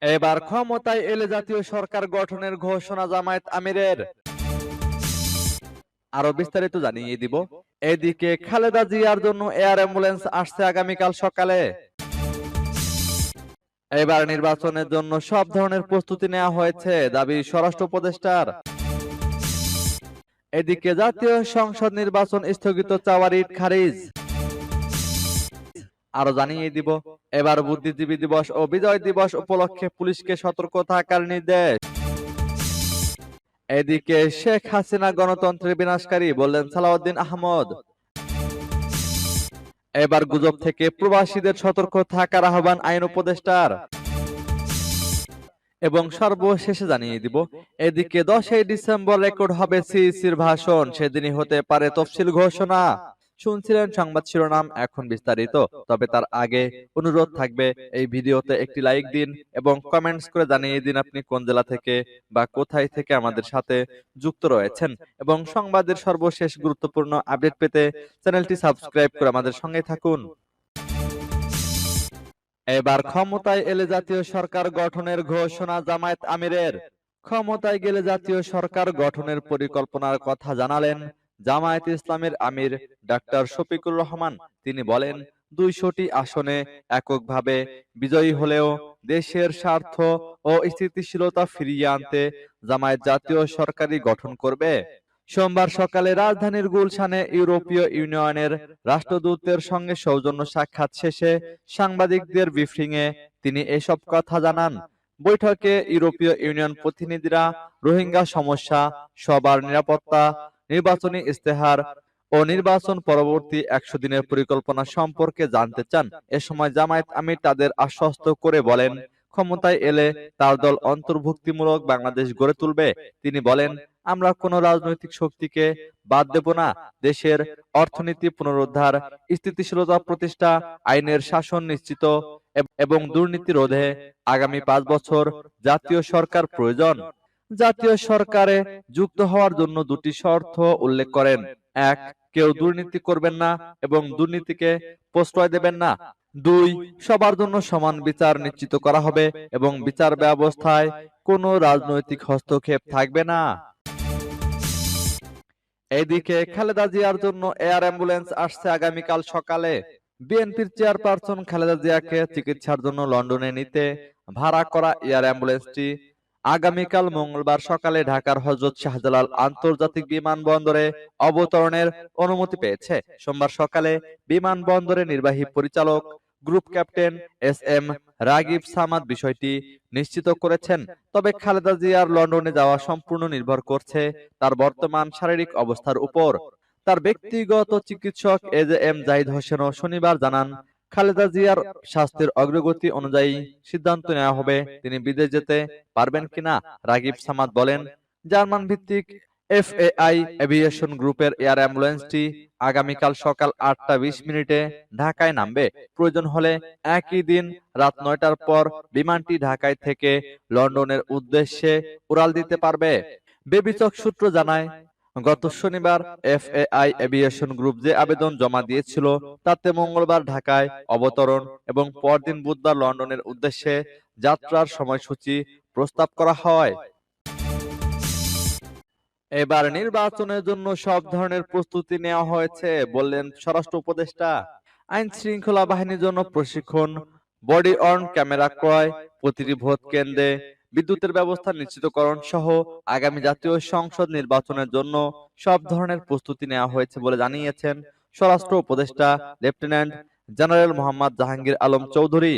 এবার ক্ষমতায় এলে জাতীয় সরকার গঠনের ঘোষণা জামায়াত আমিরের। আরো বিস্তারিত জানিয়ে দিব। এদিকে খালেদা জিয়ার জন্য এয়ার অ্যাম্বুলেন্স আসছে আগামীকাল সকালে। এবার নির্বাচনের জন্য সব ধরনের প্রস্তুতি নেওয়া হয়েছে, দাবি স্বরাষ্ট্র উপদেষ্টার। এদিকে জাতীয় সংসদ নির্বাচন স্থগিত চাওয়ার ইট খারিজ। আরো জানিয়ে দিব, এবার বুদ্ধিজীবী দিবস ও বিজয় দিবস উপলক্ষে পুলিশকে সতর্ক থাকার নির্দেশ। এদিকে শেখ হাসিনা গণতন্ত্রের বিনাশকারী বললেন সালাউদ্দিন আহমদ। এবার গুজব থেকে প্রবাসীদের সতর্ক থাকার আহ্বান আইন উপদেষ্টার। এবং সর্বশেষে জানিয়ে দিব, এদিকে 10ই ডিসেম্বর রেকর্ড হবে সিইসির ভাষণ, সেদিনই হতে পারে তফসিল ঘোষণা। শুনছিলেন সংবাদ শিরোনাম, এখন বিস্তারিত। তবে তার আগে অনুরোধ থাকবে এই ভিডিওতে একটি লাইক দিন এবং কমেন্টস করে জানিয়ে দিন আপনি কোন জেলা থেকে বা কোথায় থেকে আমাদের সাথে যুক্ত রয়েছেন। এবং সংবাদের সর্বশেষ গুরুত্বপূর্ণ আপডেট পেতে চ্যানেলটি সাবস্ক্রাইব করে আমাদের সঙ্গে থাকুন। এবার ক্ষমতায় এলে জাতীয় সরকার গঠনের ঘোষণা জামায়াত আমিরের। ক্ষমতায় গেলে জাতীয় সরকার গঠনের পরিকল্পনার কথা জানালেন জামায়াত ইসলামের আমির ডাক্তার শফিকুর রহমান। তিনি বলেন, 200টি আসনে এককভাবে বিজয়ী হলেও দেশের স্বার্থ ও স্থিতিশীলতা ফিরিয়ে আনতে জামায়াত জাতীয় সরকারই গঠন করবে। সোমবার সকালে রাজধানীর গুলশানে ইউরোপীয় ইউনিয়নের রাষ্ট্রদূতের সঙ্গে সৌজন্য সাক্ষাৎ শেষে সাংবাদিকদের ব্রিফিংয়ে তিনি এসব কথা জানান। বৈঠকে ইউরোপীয় ইউনিয়ন প্রতিনিধিরা রোহিঙ্গা সমস্যা, সবার নিরাপত্তা, নির্বাচনী ইস্তেহার ও নির্বাচন পরবর্তী 100 দিনের পরিকল্পনা সম্পর্কে জানতে চান। এ সময় জামায়াত আমির তাদের আশ্বস্ত করে বলেন, ক্ষমতায় এলে তার দল অন্তর্ভুক্তিমূলক বাংলাদেশ গড়ে তুলবে। তিনি বলেন, আমরা কোন রাজনৈতিক শক্তিকে বাদ দেব না। দেশের অর্থনীতি পুনরুদ্ধার, স্থিতিশীলতা প্রতিষ্ঠা, আইনের শাসন নিশ্চিত এবং দুর্নীতি রোধে আগামী 5 বছর জাতীয় সরকার প্রয়োজন। জাতীয় সরকারে যুক্ত হওয়ার জন্য 2টি শর্ত উল্লেখ করেন। 1, কেউ দুর্নীতি করবেন না এবং দুর্নীতিকে প্রশ্রয় দেবেন না। 2, সবার জন্য সমান বিচার নিশ্চিত করা হবে এবং বিচার ব্যবস্থায় কোনো রাজনৈতিক হস্তক্ষেপ থাকবে না। এদিকে খালেদা জিয়ার জন্য এয়ার অ্যাম্বুলেন্স আসছে আগামীকাল সকালে। বিএনপির চেয়ারপারসন খালেদা জিয়াকে চিকিৎসার জন্য লন্ডনে নিতে ভাড়া করা এয়ার অ্যাম্বুলেন্সটি আগামীকাল মঙ্গলবার সকালে ঢাকার হযরত শাহজালাল আন্তর্জাতিক বিমানবন্দরে অবতরণের অনুমতি পেয়েছে। সোমবার সকালে বিমানবন্দরের নির্বাহী পরিচালক group captain SM. Ragib Samad বিষয়টি নিশ্চিত করেছেন। তবে খালেদা জিয়ার লন্ডনে যাওয়া সম্পূর্ণ নির্ভর করছে তার বর্তমান শারীরিক অবস্থার উপর। তার ব্যক্তিগত চিকিৎসক এ.জে.এম. জাহিদ হোসেনও শনিবার জানান, খালেদা জিয়ার স্বাস্থ্যের অগ্রগতি অনুযায়ী সিদ্ধান্ত নেওয়া হবে তিনি বিদেশ যেতে পারবেন কিনা। রাগিব সামাদ বলেন, জার্মান ভিত্তিক এফএআই এভিয়েশন গ্রুপের এয়ার অ্যাম্বুলেন্সটি আগামীকাল সকাল 8টা 20 মিনিটে ঢাকায় নামবে। প্রয়োজন হলে একই দিন রাত 9টার পর বিমানটি ঢাকায় থেকে লন্ডনের উদ্দেশ্যে উড়াল দিতে পারবে। বেবিচক সূত্র জানায়, গত শনিবার এফএআই এভিয়েশন গ্রুপ যে আবেদন জমা দিয়েছিল তাতে মঙ্গলবার ঢাকায় অবতরণ এবং পরদিন বুধবার লন্ডনের উদ্দেশ্যে যাত্রার সময়সূচি প্রস্তাব করা হয়। এবার নির্বাচনের জন্য সব ধরনের প্রস্তুতি নেওয়া হয়েছে বললেন স্বরাষ্ট্র উপদেষ্টা। আইন শৃঙ্খলা বাহিনীর জন্য প্রশিক্ষণ, বডি অন ক্যামেরা ক্রয়, প্রতিটি ভোট কেন্দ্রে বিদ্যুতের ব্যবস্থা নিশ্চিতকরণ সহ আগামী জাতীয় সংসদ নির্বাচনের জন্য সব ধরনের প্রস্তুতি নেওয়া হয়েছে বলে জানিয়েছেন স্বরাষ্ট্র উপদেষ্টা লেফটেন্যান্ট জেনারেল মোহাম্মদ জাহাঙ্গীর আলম চৌধুরী।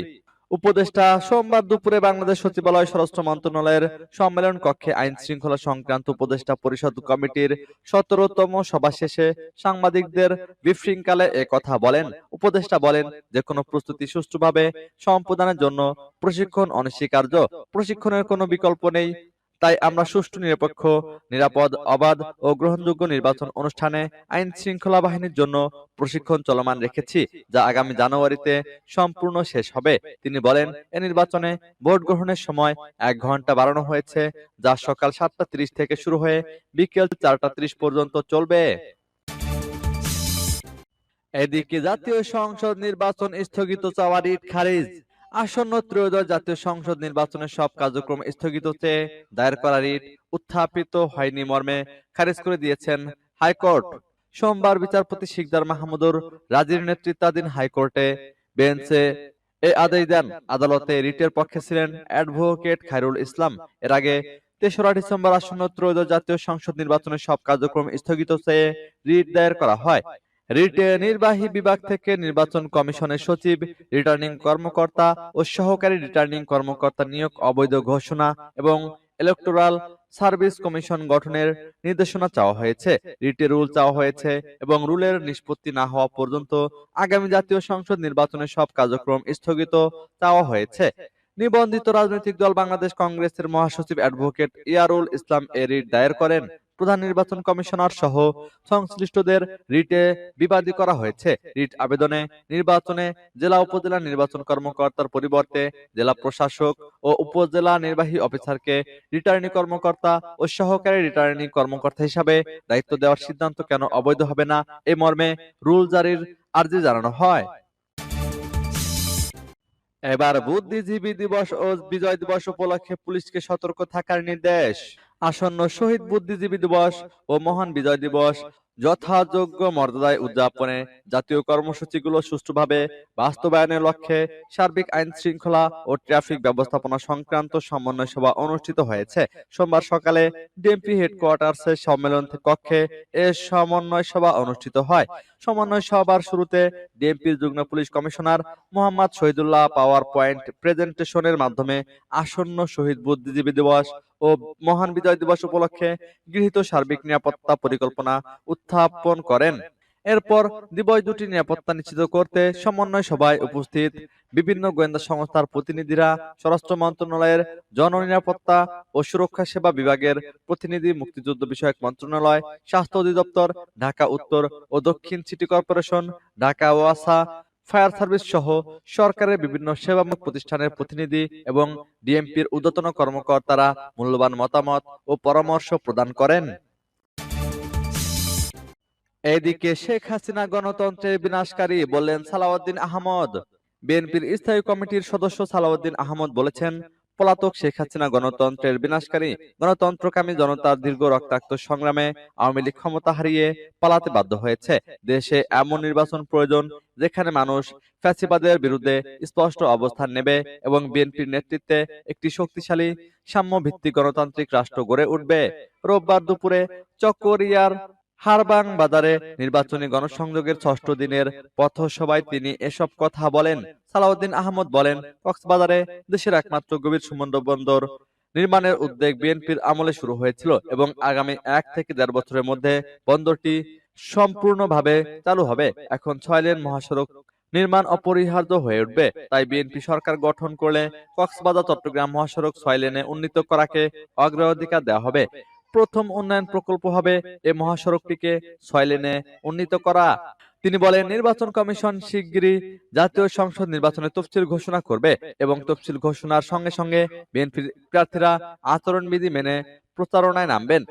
উপদেষ্টা সোমবার দুপুরে বাংলাদেশ সচিবালয় স্বরাষ্ট্র মন্ত্রণালয়ের সম্মেলন কক্ষে আইন শৃঙ্খলা সংক্রান্ত উপদেষ্টা পরিষদ কমিটির 17তম সভা শেষে সাংবাদিকদের ব্রিফিংকালে কথা বলেন। উপদেষ্টা বলেন, যে কোনো প্রস্তুতি সুষ্ঠুভাবে সম্পাদনের জন্য প্রশিক্ষণ অনস্বীকার্য। প্রশিক্ষণের কোনো বিকল্প নেই। তাই আমরা সুষ্ঠু, নিরপেক্ষ, নিরাপদ, অবাধ ও গ্রহণযোগ্য নির্বাচন অনুষ্ঠানে আইন শৃঙ্খলা বাহিনীর জন্য প্রশিক্ষণ চলমান রেখেছি, যা আগামী জানুয়ারিতে সম্পূর্ণ শেষ হবে। তিনি বলেন, এ নির্বাচনে ভোট গ্রহণের সময় 1 ঘন্টা বাড়ানো হয়েছে, যা সকাল 7টা 30 থেকে শুরু হয়ে বিকেল 4টা 30 পর্যন্ত চলবে। এদিকে জাতীয় সংসদ নির্বাচন স্থগিত চাওয়ার ইট খারিজ। আসন্ন ত্রয়োদশ জাতীয় সংসদ নির্বাচনের সব কার্যক্রম স্থগিত চেয়ে দায়ের করা রিট উত্থাপিত হয়নি মর্মে খারিজ করে দিয়েছেন হাইকোর্ট। সোমবার বিচারপতি সিকদার মাহমুদুর রাজির নেতৃত্বাধীন হাইকোর্টে বেঞ্চে এই আদেশ দেন। আদালতে রিটের পক্ষে ছিলেন অ্যাডভোকেট খায়রুল ইসলাম। এর আগে ৩রা ডিসেম্বর আসন্ন ত্রয়োদশ জাতীয় সংসদ নির্বাচনের সব কার্যক্রম স্থগিত চেয়ে রিট দায়ের করা হয়। রিটে নির্বাহী বিভাগ থেকে নির্বাচন কমিশনের সচিব, রিটার্নিং কর্মকর্তা ও সহকারী রিটার্নিং কর্মকর্তা নিয়োগ অবৈধ ঘোষণা এবং ইলেকটোরাল সার্ভিস কমিশন গঠনের নির্দেশনা চাওয়া হয়েছে। রিটে রুল চাওয়া হয়েছে এবং রুলের নিষ্পত্তি না হওয়া পর্যন্ত আগামী জাতীয় সংসদ নির্বাচনের সব কার্যক্রম স্থগিত চাওয়া হয়েছে। নিবন্ধিত রাজনৈতিক দল বাংলাদেশ কংগ্রেসের মহাসচিব অ্যাডভোকেট ইয়ারুল ইসলাম এ রিট দায়ের করেন। প্রধান নির্বাচন কমিশনার সহ সংশ্লিষ্টদের রিটে বিবাদী করা হয়েছে। রিট আবেদনে নির্বাচনে জেলা উপজেলা নির্বাচন কর্মকর্তার পরিবর্তে জেলা প্রশাসক ও উপজেলা নির্বাহী অফিসারকে রিটার্নিং কর্মকর্তা ও সহকারী রিটার্নিং কর্মকর্তা হিসাবে দায়িত্ব দেওয়ার সিদ্ধান্ত কেন অবৈধ হবে না এ মর্মে রুল জারির আর্জি জানানো হয়। এবার বুদ্ধিজীবী দিবস ও বিজয় দিবস উপলক্ষে পুলিশকে সতর্ক থাকার নির্দেশ। আসন্ন শহীদ বুদ্ধিজীবী দিবস ও মহান বিজয় দিবস যথাযোগ্য মর্যাদায় উদযাপনে জাতীয় কর্মসূচিগুলো সুষ্ঠুভাবে বাস্তবায়নের লক্ষ্যে সার্বিক আইন শৃঙ্খলা ও ট্রাফিক ব্যবস্থাপনা সংক্রান্ত সমন্বয় সভা অনুষ্ঠিত হয়েছে। সোমবার সকালে ডিএমপি হেডকোয়ার্টার্সের সম্মেলন কক্ষে এ সমন্বয় সভা অনুষ্ঠিত হয়। সমন্বয় সভার শুরুতে ডিএমপির যুগ্ম police commissioner Mohammad Shahidullah power point প্রেজেন্টেশনের মাধ্যমে আসন্ন শহীদ বুদ্ধিজীবী দিবস ও মহান বিজয় দিবস উপলক্ষে গৃহীত সার্বিক নিরাপত্তা পরিকল্পনা উত্থাপন করেন। এরপর দিবস দুটি নিরাপত্তা নিশ্চিত করতে সমন্বয় সভায় উপস্থিত বিভিন্ন গোয়েন্দা সংস্থার প্রতিনিধিরা, স্বরাষ্ট্র মন্ত্রণালয়ের জননিরাপত্তা ও সুরক্ষা সেবা বিভাগের প্রতিনিধি, মুক্তিযুদ্ধ বিষয়ক মন্ত্রণালয়, স্বাস্থ্য অধিদপ্তর, ঢাকা উত্তর ও দক্ষিণ সিটি কর্পোরেশন, ঢাকা ওয়াসা, ফায়ার সার্ভিস সহ সরকারের বিভিন্ন সেবামূলক প্রতিষ্ঠানের প্রতিনিধি এবং ডিএমপির ঊর্ধ্বতন কর্মকর্তারা মূল্যবান মতামত ও পরামর্শ প্রদান করেন। এদিকে শেখ হাসিনা গণতন্ত্রের বিনাশকারী বললেন সালাউদ্দিন আহমদ। বিএনপির স্থায়ী কমিটির সদস্য সালাউদ্দিন আহমদ বলেছেন, পলাতক শেখ হাসিনা গণতন্ত্রের বিনাশকারী। গণতন্ত্রকামী জনতার দীর্ঘ রক্তাক্ত সংগ্রামে আওয়ামী লীগ ক্ষমতা হারিয়ে পালাতে বাধ্য হয়েছে। দেশে এমন নির্বাচন প্রয়োজন যেখানে মানুষ ফ্যাসিবাদের বিরুদ্ধে স্পষ্ট অবস্থান নেবে এবং বিএনপির নেতৃত্বে একটি শক্তিশালী সাম্য ভিত্তিক গণতান্ত্রিক রাষ্ট্র গড়ে উঠবে। রোববার দুপুরে চকরিয়ার হারবাং বাজারে নির্বাচনী গণসংযোগের ৬ষ্ঠ দিনের পথসভায় তিনি এসব কথা বলেন। সালাউদ্দিন আহমদ বলেন, কক্সবাজারে দেশের একমাত্র গভীর সমুদ্র বন্দর নির্মাণের উদ্যোগ বিএনপির আমলে শুরু হয়েছিল এবং আগামী ১ থেকে ১.৫ বছরের মধ্যে বন্দরটি সম্পূর্ণভাবে চালু হবে। এখন ৬ লেন মহাসড়ক নির্মাণ অপরিহার্য হয়ে উঠবে। তাই বিএনপি সরকার গঠন করলে কক্সবাজার চট্টগ্রাম মহাসড়ক ৬ লেনে উন্নীত করাকে অগ্রাধিকার দেওয়া হবে। প্রথম উন্নয়ন প্রকল্প হবে এ মহাসড়কটিকে ৬ লেনে উন্নীত করা। তিনি বলেন, নির্বাচন কমিশন শিগগিরই জাতীয় সংসদ নির্বাচনের তফসিল ঘোষণা করবে এবং তফসিল ঘোষণার সঙ্গে সঙ্গে বিএনপির প্রার্থীরা আচরণবিধি মেনে প্রচারণায় নামবেন।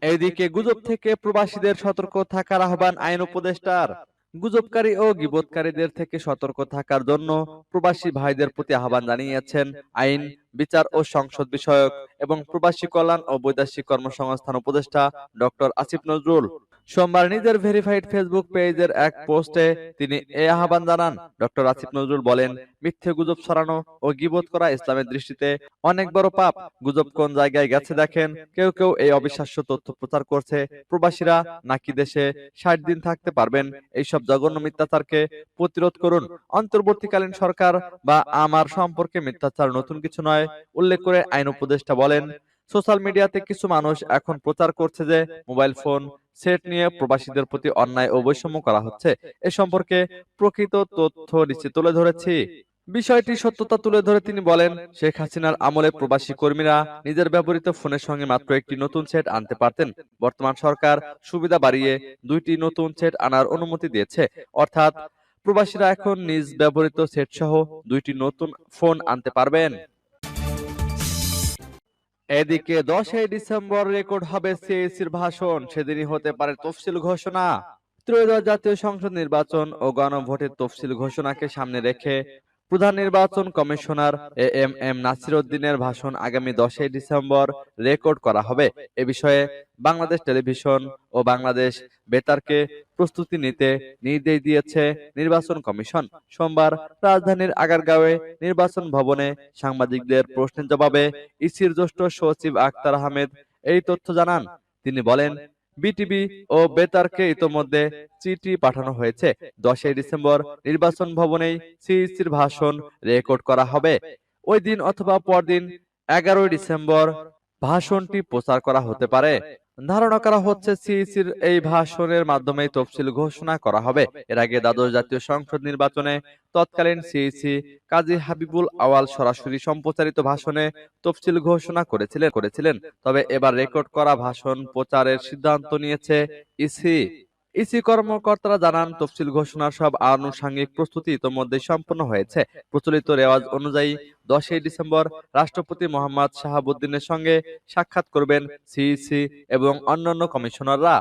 এইদিকে গুজব থেকে প্রবাসীদের সতর্ক থাকার আহ্বান আইন উপদেষ্টার। গুজবকারী ও গীবতকারীদের থেকে সতর্ক থাকার জন্য প্রবাসী ভাইদের প্রতি আহ্বান জানিয়েছেন আইন, বিচার ও সংসদ বিষয়ক এবং প্রবাসী কল্যাণ ও বৈদেশিক কর্মসংস্থান উপদেষ্টা ডক্টর আসিফ নজরুল। সোমবার নিজের ভেরিফাইড ফেসবুক পেজের এক পোস্টে তিনি এই আহ্বান জানান। ডক্টর আসিফ নজরুল বলেন, মিথ্যে গুজব ছড়ানো ও গীবত করা ইসলামের দৃষ্টিতে অনেক বড় পাপ। গুজব কোন জায়গায় গেছে দেখেন। কেউ কেউ এই অবিশ্বাস্য তথ্য প্রচার করছে প্রবাসীরা নাকি দেশে ৬০ দিন থাকতে পারবেন। এইসব জঘন্য মিথ্যাচারকে প্রতিরোধ করুন। অন্তর্বর্তীকালীন সরকার বা আমার সম্পর্কে মিথ্যাচার নতুন কিছু নয় উল্লেখ করে আইন উপদেষ্টা বলেন, সোশ্যাল মিডিয়াতে কিছু মানুষ এখন প্রচার করছে যে মোবাইল ফোন সেট নিয়ে প্রবাসীদের প্রতি অন্যায় ও বৈষম্য করা হচ্ছে। এ সম্পর্কে প্রকৃত তথ্য নিচে তুলে ধরেছি। বিষয়টির সত্যতা তুলে ধরে তিনি বলেন, শেখ হাসিনার আমলে প্রবাসী কর্মীরা নিজের ব্যবহৃত ফোনের সঙ্গে মাত্র একটি নতুন সেট আনতে পারতেন। বর্তমান সরকার সুবিধা বাড়িয়ে ২টি নতুন সেট আনার অনুমতি দিয়েছে। অর্থাৎ প্রবাসীরা এখন নিজ ব্যবহৃত সেট সহ ২টি নতুন ফোন আনতে পারবেন। এদিকে ১০ই ডিসেম্বর রেকর্ড হবে সিএসির ভাষণ, সেদিনই হতে পারে তফসিল ঘোষণা। ত্রয়োদশ জাতীয় সংসদ নির্বাচন ও গণভোটের তফসিল ঘোষণাকে সামনে রেখে প্রধান নির্বাচন কমিশনার এম নাসির উদ্দিনের ভাষণ আগামী 10ই ডিসেম্বর রেকর্ড করা হবে। এ বিষয়ে বাংলাদেশ টেলিভিশন ও বাংলাদেশ বেতারকে প্রস্তুতি নিতে নির্দেশ দিয়েছে নির্বাচন কমিশন। সোমবার রাজধানীর আগারগাঁওয়ে নির্বাচন ভবনে সাংবাদিকদের প্রশ্নের জবাবে ইসির জ্যেষ্ঠ সচিব আখতার আহমেদ এই তথ্য জানান। তিনি বলেন, বিটিভি ও বেতারকে ইতোমধ্যে চিঠি পাঠানো হয়েছে। 10ই ডিসেম্বর নির্বাচন ভবনেই সিইসির ভাষণ রেকর্ড করা হবে। ওই দিন অথবা পরদিন 11ই ডিসেম্বর ভাষণটি প্রচার করা হতে পারে। ধারণা করা হচ্ছে সিইসির এই ভাষণের মাধ্যমে তফসিল ঘোষণা করা হবে। এর আগে দ্বাদশ জাতীয় সংসদ নির্বাচনে তৎকালীন সিইসি কাজী হাবিবুল আওয়াল সরাসরি সম্প্রচারিত ভাষণে তফসিল ঘোষণা করেছিলেন। তবে এবার রেকর্ড করা ভাষণ প্রচারের সিদ্ধান্ত নিয়েছে ইসি। ইসি কর্মকর্তারা জানান, তফসিল ঘোষণার সব আনুষঙ্গিক প্রস্তুতি ইতোমধ্যে সম্পন্ন হয়েছে। প্রচলিত রেওয়াজ অনুযায়ী 10ই ডিসেম্বর রাষ্ট্রপতি মোহাম্মদ শাহাবুদ্দিনের সঙ্গে সাক্ষাৎ করবেন সিইসি এবং অন্যান্য কমিশনাররা।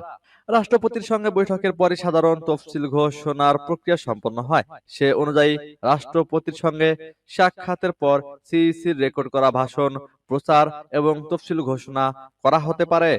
রাষ্ট্রপতির সঙ্গে বৈঠকের পরই সাধারণ তফসিল ঘোষণার প্রক্রিয়া সম্পন্ন হয়। সে অনুযায়ী রাষ্ট্রপতির সঙ্গে সাক্ষাতের পর সিইসির রেকর্ড করা ভাষণ প্রচার এবং তফসিল ঘোষণা করা হতে পারে।